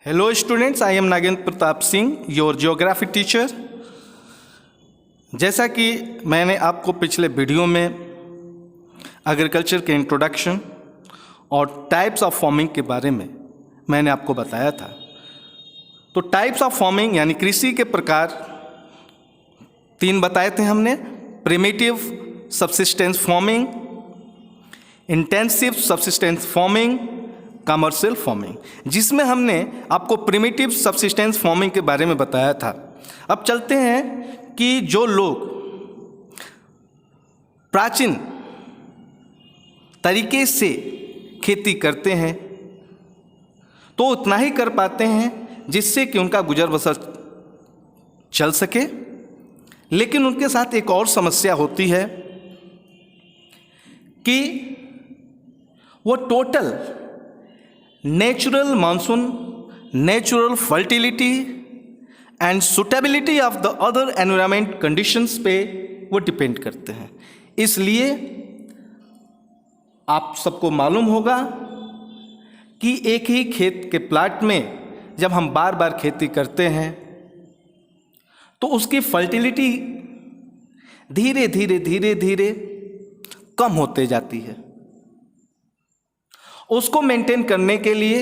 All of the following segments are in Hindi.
Hello students, I am Nagendra Pratap Singh, your geography teacher. जैसा कि मैंने आपको पिछले वीडियो में एग्रीकल्चर के इंट्रोडक्शन और टाइप्स ऑफ फार्मिंग के बारे में मैंने आपको बताया था। तो टाइप्स ऑफ फार्मिंग यानी कृषि के प्रकार 3 बताए थे हमने। Primitive subsistence farming, intensive subsistence farming, commercial farming, जिसमें हमने आपको प्रिमिटिव सबसिस्टेंस फार्मिंग के बारे में बताया था। अब चलते हैं कि जो लोग प्राचीन तरीके से खेती करते हैं तो उतना ही कर पाते हैं जिससे कि उनका गुजर बसर चल सके, लेकिन उनके साथ एक और समस्या होती है कि वो total natural monsoon, natural fertility and suitability of the other environment conditions पे वो डिपेंड करते हैं। इसलिए आप सबको मालूम होगा कि एक ही खेत के प्लाट में जब हम बार बार खेती करते हैं तो उसकी फर्टिलिटी धीरे धीरे धीरे धीरे कम होते जाती है। उसको मेंटेन करने के लिए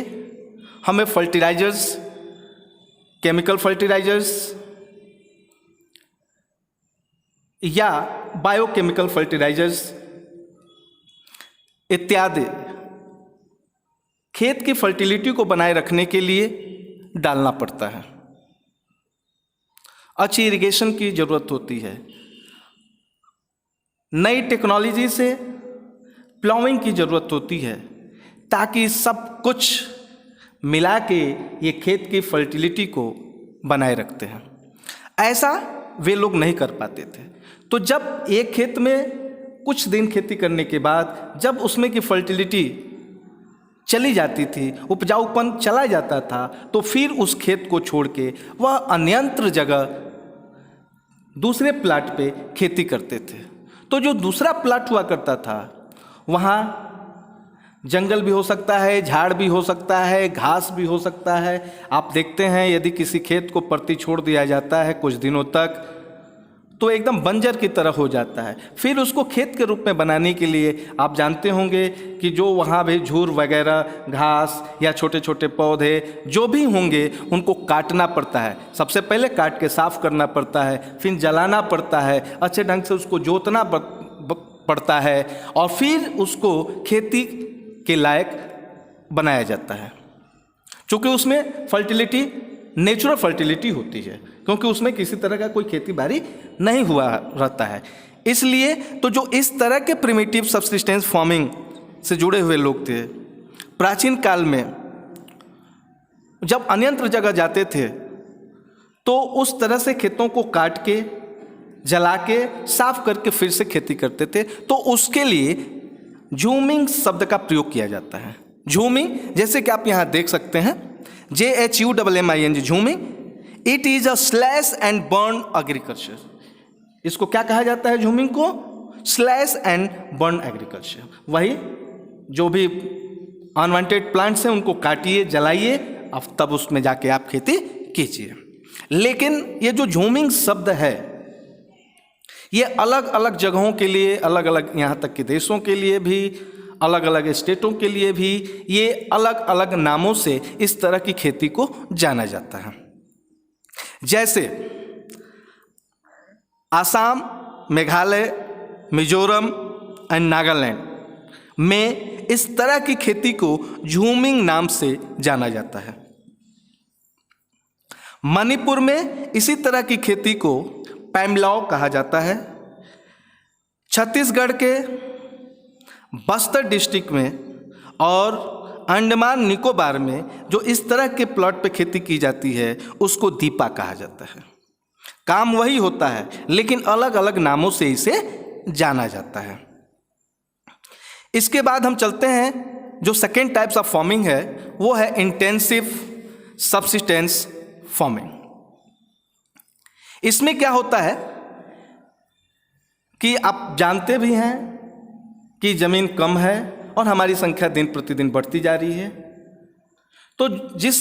हमें फर्टिलाइजर्स, केमिकल फर्टिलाइजर्स या बायोकेमिकल फर्टिलाइजर्स इत्यादि खेत की फर्टिलिटी को बनाए रखने के लिए डालना पड़ता है। अच्छी इरिगेशन की ज़रूरत होती है। नई टेक्नोलॉजी से प्लाउइंग की ज़रूरत होती है ताकि सब कुछ मिला के ये खेत की फर्टिलिटी को बनाए रखते हैं। ऐसा वे लोग नहीं कर पाते थे। तो जब एक खेत में कुछ दिन खेती करने के बाद जब उसमें की फर्टिलिटी चली जाती थी, उपजाऊपन चला जाता था, तो फिर उस खेत को छोड़ के वह अन्यंत्र जगह दूसरे प्लाट पे खेती करते थे। तो जो दूसरा प्लाट हुआ करता था वहाँ जंगल भी हो सकता है, झाड़ भी हो सकता है, घास भी हो सकता है। आप देखते हैं यदि किसी खेत को परती छोड़ दिया जाता है कुछ दिनों तक तो एकदम बंजर की तरह हो जाता है। फिर उसको खेत के रूप में बनाने के लिए आप जानते होंगे कि जो वहाँ भी झूर वगैरह, घास या छोटे छोटे पौधे जो भी होंगे उनको काटना पड़ता है। सबसे पहले काट के साफ करना पड़ता है, फिर जलाना पड़ता है, अच्छे ढंग से उसको जोतना पड़ता है और फिर उसको खेती के लायक बनाया जाता है। क्योंकि उसमें फर्टिलिटी नेचुरल फर्टिलिटी होती है, क्योंकि उसमें किसी तरह का कोई खेती बाड़ी नहीं हुआ रहता है। इसलिए तो जो इस तरह के प्रिमिटिव सबसिस्टेंस फार्मिंग से जुड़े हुए लोग थे प्राचीन काल में, जब अन्यंत्र जगह जाते थे तो उस तरह से खेतों को काट के, जला के, साफ करके फिर से खेती करते थे। तो उसके लिए झूमिंग शब्द का प्रयोग किया जाता है। झूमिंग, जैसे कि आप यहाँ देख सकते हैं, JHUMMING, jhuming. It is a slash and burn agriculture. इसको क्या कहा जाता है? झूमिंग को स्लैश एंड बर्न एग्रीकल्चर। वही जो भी अनवांटेड प्लांट्स हैं उनको काटिए, जलाइए, अब तब उसमें जाके आप खेती कीजिए। लेकिन ये जो झूमिंग शब्द है ये अलग अलग जगहों के लिए, अलग अलग, यहाँ तक कि देशों के लिए भी, अलग अलग स्टेटों के लिए भी ये अलग अलग नामों से इस तरह की खेती को जाना जाता है। जैसे आसाम, मेघालय, मिजोरम एंड नागालैंड में इस तरह की खेती को झूमिंग नाम से जाना जाता है। मणिपुर में इसी तरह की खेती को पैमलाओ कहा जाता है। छत्तीसगढ़ के बस्तर डिस्ट्रिक्ट में और अंडमान निकोबार में जो इस तरह के प्लॉट पे खेती की जाती है उसको दीपा कहा जाता है। काम वही होता है लेकिन अलग अलग नामों से इसे जाना जाता है। इसके बाद हम चलते हैं, जो सेकेंड टाइप्स ऑफ फार्मिंग है वो है इंटेंसिव सबसिस्टेंस फार्मिंग। इसमें क्या होता है कि आप जानते भी हैं कि ज़मीन कम है और हमारी संख्या दिन प्रतिदिन बढ़ती जा रही है। तो जिस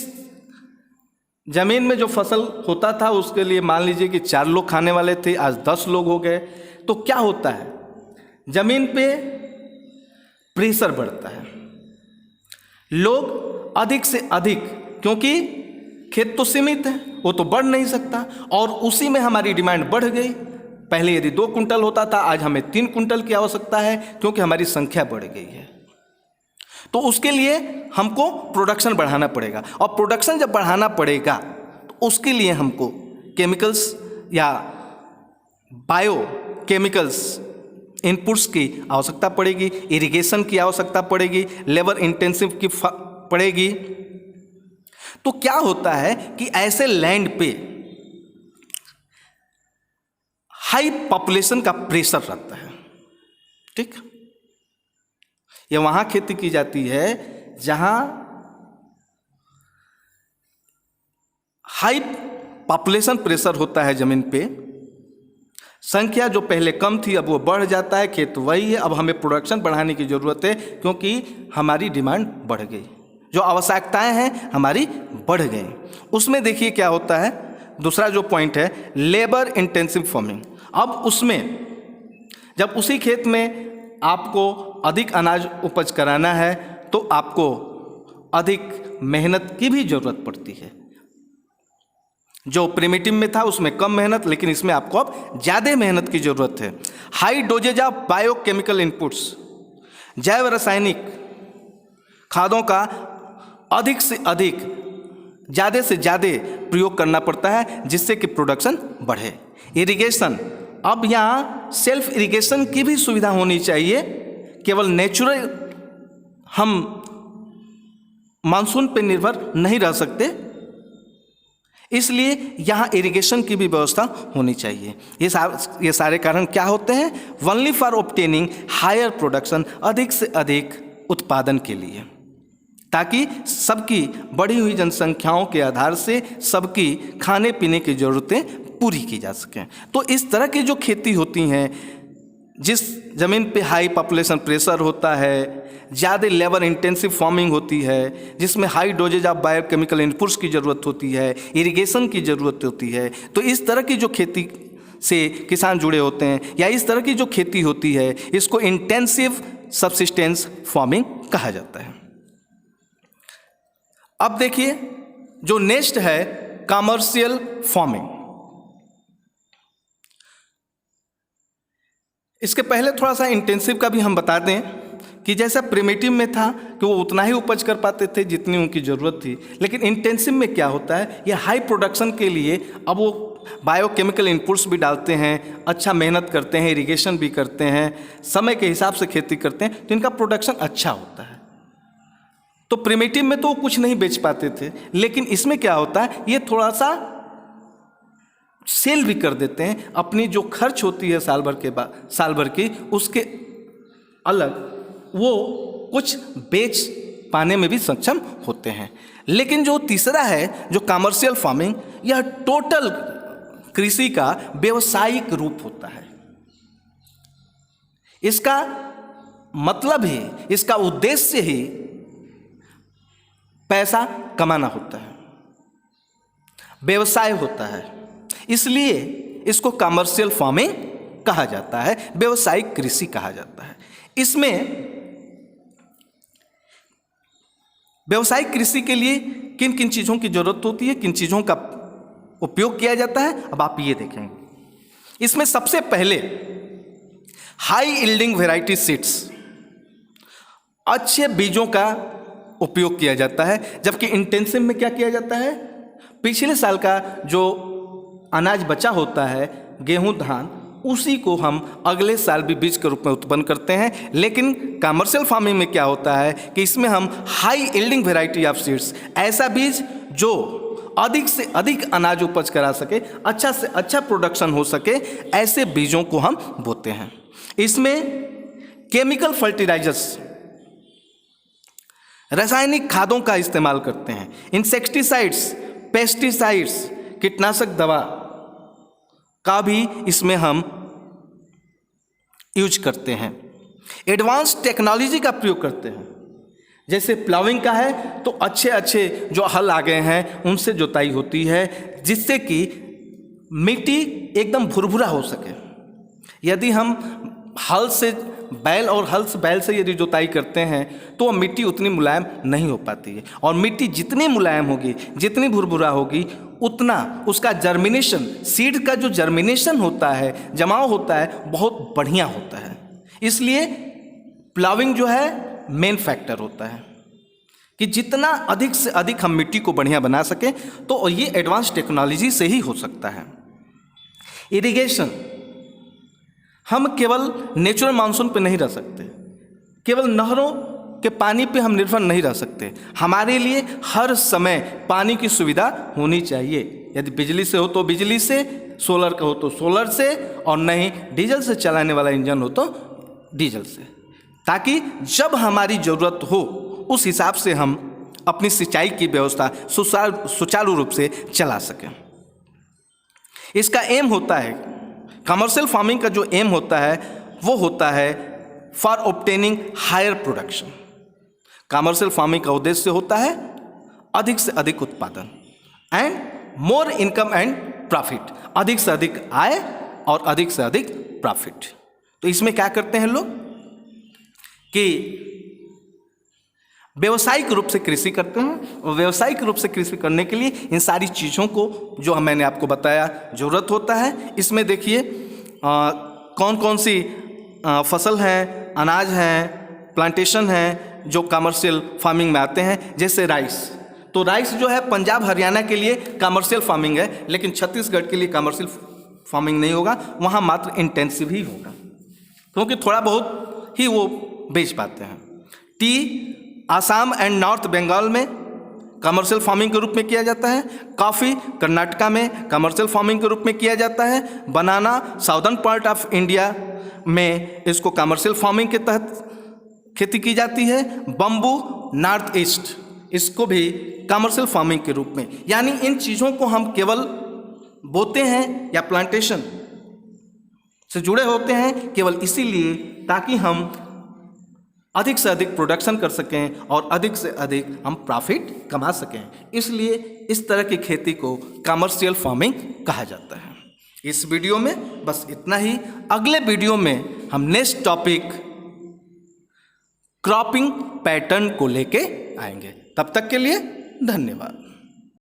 ज़मीन में जो फसल होता था उसके लिए मान लीजिए कि 4 लोग खाने वाले थे, आज 10 लोग हो गए। तो क्या होता है, ज़मीन पे प्रेशर बढ़ता है, लोग अधिक से अधिक, क्योंकि खेत तो सीमित है, वो तो बढ़ नहीं सकता, और उसी में हमारी डिमांड बढ़ गई। पहले यदि 2 कुंटल होता था, आज हमें 3 कुंटल की आवश्यकता है, क्योंकि हमारी संख्या बढ़ गई है। तो उसके लिए हमको प्रोडक्शन बढ़ाना पड़ेगा, और प्रोडक्शन जब बढ़ाना पड़ेगा तो उसके लिए हमको केमिकल्स या बायो केमिकल्स इनपुट्स की आवश्यकता पड़ेगी, इरिगेशन की आवश्यकता पड़ेगी, लेबर इंटेंसिव की पड़ेगी। तो क्या होता है कि ऐसे लैंड पे हाई पॉपुलेशन का प्रेशर रहता है, ठीक। ये वहां खेती की जाती है जहां हाई पॉपुलेशन प्रेशर होता है जमीन पे, संख्या जो पहले कम थी अब वो बढ़ जाता है, खेत वही है, अब हमें प्रोडक्शन बढ़ाने की ज़रूरत है, क्योंकि हमारी डिमांड बढ़ गई, जो आवश्यकताएं हैं हमारी बढ़ गई। उसमें देखिए क्या होता है, दूसरा जो पॉइंट है लेबर इंटेंसिव फार्मिंग। अब उसमें जब उसी खेत में आपको अधिक अनाज उपज कराना है तो आपको अधिक मेहनत की भी ज़रूरत पड़ती है। जो प्रिमिटिव में था उसमें कम मेहनत, लेकिन इसमें आपको अब ज़्यादा मेहनत की ज़रूरत है। High doses of biochemical inputs, जैव रासायनिक खादों का अधिक से अधिक, ज़्यादा से ज़्यादा प्रयोग करना पड़ता है जिससे कि प्रोडक्शन बढ़े। इरिगेशन, अब यहाँ सेल्फ इरिगेशन की भी सुविधा होनी चाहिए, केवल नेचुरल हम मानसून पर निर्भर नहीं रह सकते, इसलिए यहाँ इरिगेशन की भी व्यवस्था होनी चाहिए। ये सारे कारण क्या होते हैं, only for obtaining higher production, अधिक से अधिक उत्पादन के लिए, ताकि सबकी बढ़ी हुई जनसंख्याओं के आधार से सबकी खाने पीने की ज़रूरतें पूरी की जा सकें। तो इस तरह की जो खेती होती हैं, जिस ज़मीन पे हाई पॉपुलेशन प्रेशर होता है, ज़्यादा लेबर इंटेंसिव फार्मिंग होती है, जिसमें high doses of biochemical inputs की ज़रूरत होती है, इरिगेशन की ज़रूरत होती है, तो इस तरह की जो खेती से किसान जुड़े होते हैं या इस तरह की जो खेती होती है, इसको इंटेंसिव सबसिस्टेंस फार्मिंग कहा जाता है। अब देखिए जो नेक्स्ट है कमर्शियल फार्मिंग। इसके पहले थोड़ा सा इंटेंसिव का भी हम बता दें कि जैसा प्रिमिटिव में था कि वो उतना ही उपज कर पाते थे जितनी उनकी ज़रूरत थी, लेकिन इंटेंसिव में क्या होता है, ये हाई प्रोडक्शन के लिए अब वो बायोकेमिकल इनपुट्स भी डालते हैं, अच्छा मेहनत करते हैं, इरिगेशन भी करते हैं, समय के हिसाब से खेती करते हैं, तो इनका प्रोडक्शन अच्छा होता है। तो प्रिमिटिव में तो वो कुछ नहीं बेच पाते थे, लेकिन इसमें क्या होता है, ये थोड़ा सा सेल भी कर देते हैं, अपनी जो खर्च होती है साल भर की उसके अलग वो कुछ बेच पाने में भी सक्षम होते हैं। लेकिन जो तीसरा है जो कमर्शियल फार्मिंग, यह टोटल कृषि का व्यवसायिक रूप होता है। इसका मतलब ही, इसका उद्देश्य ही पैसा कमाना होता है, व्यवसाय होता है, इसलिए इसको कमर्शियल फार्मिंग कहा जाता है, व्यवसायिक कृषि कहा जाता है। इसमें व्यवसायिक कृषि के लिए किन किन चीज़ों की जरूरत होती है, किन चीज़ों का उपयोग किया जाता है, अब आप ये देखेंगे। इसमें सबसे पहले हाई यील्डिंग वैरायटी सीड्स, अच्छे बीजों का उपयोग किया जाता है, जबकि इंटेंसिव में क्या किया जाता है, पिछले साल का जो अनाज बचा होता है, गेहूं धान, उसी को हम अगले साल भी बीज के रूप में उत्पन्न करते हैं। लेकिन कमर्शियल फार्मिंग में क्या होता है कि इसमें हम high yielding variety of seeds, ऐसा बीज जो अधिक से अधिक अनाज उपज करा सके, अच्छा से अच्छा प्रोडक्शन हो सके, ऐसे बीजों को हम बोते हैं। इसमें केमिकल फर्टिलाइजर्स, रासायनिक खादों का इस्तेमाल करते हैं, इंसेक्टिसाइड्स, पेस्टिसाइड्स, कीटनाशक दवा का भी इसमें हम यूज करते हैं। एडवांस टेक्नोलॉजी का प्रयोग करते हैं, जैसे प्लाविंग का है तो अच्छे अच्छे जो हल आ गए हैं उनसे जुताई होती है, जिससे कि मिट्टी एकदम भुरभुरा हो सके। यदि हम हल से बैल से यदि जुताई करते हैं तो वह मिट्टी उतनी मुलायम नहीं हो पाती है, और मिट्टी जितनी मुलायम होगी, जितनी भुरभुरा होगी, उतना उसका जर्मिनेशन, सीड का जो जर्मिनेशन होता है, जमाव होता है, बहुत बढ़िया होता है। इसलिए प्लाविंग जो है मेन फैक्टर होता है कि जितना अधिक से अधिक हम मिट्टी को बढ़िया बना सकें, तो ये एडवांस टेक्नोलॉजी से ही हो सकता है। इरिगेशन, हम केवल नेचुरल मानसून पे नहीं रह सकते, केवल नहरों के पानी पे हम निर्भर नहीं रह सकते। हमारे लिए हर समय पानी की सुविधा होनी चाहिए। यदि बिजली से हो तो बिजली से, सोलर का हो तो सोलर से, और नहीं डीजल से चलाने वाला इंजन हो तो डीजल से, ताकि जब हमारी ज़रूरत हो उस हिसाब से हम अपनी सिंचाई की व्यवस्था सुचारू रूप से चला सकें। इसका एम होता है, कमर्शियल फार्मिंग का जो एम होता है वो होता है for obtaining higher production. Commercial farming का उद्देश्य होता है अधिक से अधिक उत्पादन and more income and profit, अधिक से अधिक आय और अधिक से अधिक प्रॉफिट। तो इसमें क्या करते हैं लोग कि व्यावसायिक रूप से कृषि करते हैं, और व्यावसायिक रूप से कृषि करने के लिए इन सारी चीज़ों को जो मैंने आपको बताया ज़रूरत होता है। इसमें देखिए कौन कौन सी फसल हैं, अनाज हैं, प्लांटेशन हैं जो कमर्शियल फार्मिंग में आते हैं। जैसे राइस, तो राइस जो है पंजाब हरियाणा के लिए कमर्शियल फार्मिंग है, लेकिन छत्तीसगढ़ के लिए कमर्शियल फार्मिंग नहीं होगा, वहाँ मात्र इंटेंसिव ही होगा, क्योंकि थोड़ा बहुत ही वो बेच पाते हैं। Tea Assam and north Bengal में कमर्शियल फार्मिंग के रूप में किया जाता है। कॉफ़ी कर्नाटका में कमर्शियल फार्मिंग के रूप में किया जाता है। बनाना साउदर्न पार्ट ऑफ इंडिया में इसको कमर्शियल फार्मिंग के तहत खेती की जाती है। बम्बू नॉर्थ ईस्ट, इसको भी कमर्शियल फार्मिंग के रूप में। यानी इन चीज़ों को हम केवल बोते हैं या प्लांटेशन से जुड़े होते हैं केवल इसीलिए ताकि हम अधिक से अधिक प्रोडक्शन कर सकें और अधिक से अधिक हम प्रॉफिट कमा सकें। इसलिए इस तरह की खेती को कमर्शियल फार्मिंग कहा जाता है। इस वीडियो में बस इतना ही। अगले वीडियो में हम नेक्स्ट टॉपिक क्रॉपिंग पैटर्न को लेके आएंगे। तब तक के लिए धन्यवाद।